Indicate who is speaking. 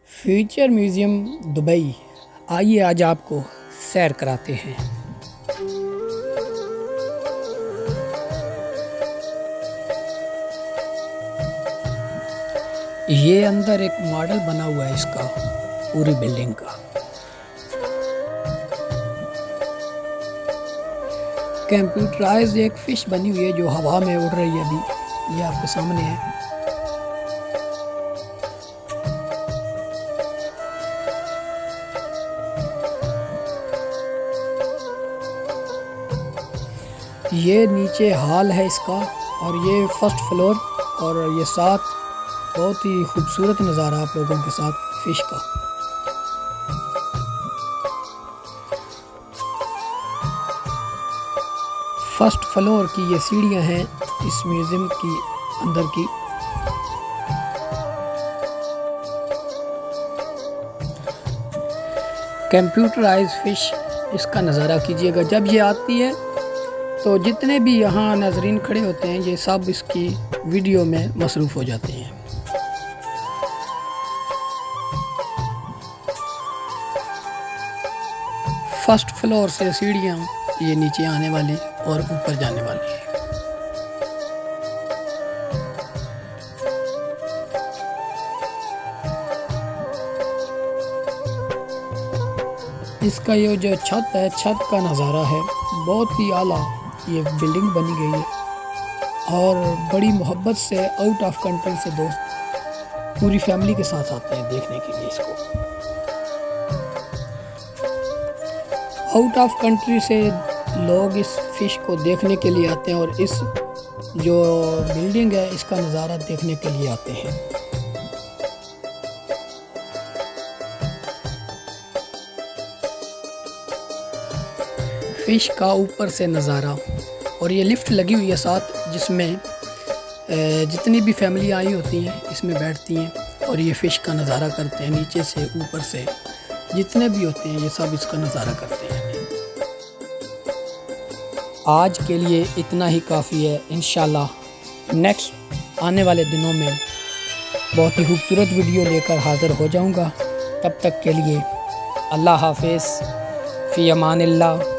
Speaker 1: Future museum Dubai, आइए आज आपको सैर कराते हैं। ये अंदर एक मॉडल बना हुआ है इसका, पूरी बिल्डिंग का। कंप्यूटराइज एक फ़िश बनी हुई है जो हवा में उड़ रही है। अभी ये आपके सामने है। ये नीचे हॉल है इसका और ये फर्स्ट फ्लोर, और ये साथ बहुत ही खूबसूरत नज़ारा आप लोगों के साथ फ़िश का। फर्स्ट फ्लोर की ये सीढ़ियाँ हैं इस म्यूज़ियम की अंदर की। कंप्यूटराइज फ़िश, इसका नज़ारा कीजिएगा। जब ये आती है तो जितने भी यहाँ नाज़रीन खड़े होते हैं ये सब इसकी वीडियो में मसरूफ़ हो जाते हैं। फर्स्ट फ्लोर से सीढ़ियाँ ये नीचे आने वाली और ऊपर जाने वाली है। इसका ये जो छत है, छत का नज़ारा है बहुत ही आला। ये बिल्डिंग बनी गई है और बड़ी मोहब्बत से आउट ऑफ कंट्री से दोस्त पूरी फैमिली के साथ आते हैं देखने के लिए इसको। आउट ऑफ कंट्री से लोग इस फ़िश को देखने के लिए आते हैं और इस जो बिल्डिंग है इसका नज़ारा देखने के लिए आते हैं। फ़िश का ऊपर से नज़ारा, और ये लिफ्ट लगी हुई है साथ, जिसमें जितनी भी फैमिली आई होती हैं इसमें बैठती हैं और ये फ़िश का नज़ारा करते हैं। नीचे से ऊपर से जितने भी होते हैं ये सब इसका नज़ारा करते हैं। आज के लिए इतना ही काफ़ी है। इंशाल्लाह नेक्स्ट आने वाले दिनों में बहुत ही खूबसूरत वीडियो लेकर हाज़िर हो जाऊंगा। तब तक के लिए अल्लाह हाफ़िज़, फ़ी अमानिल्लाह।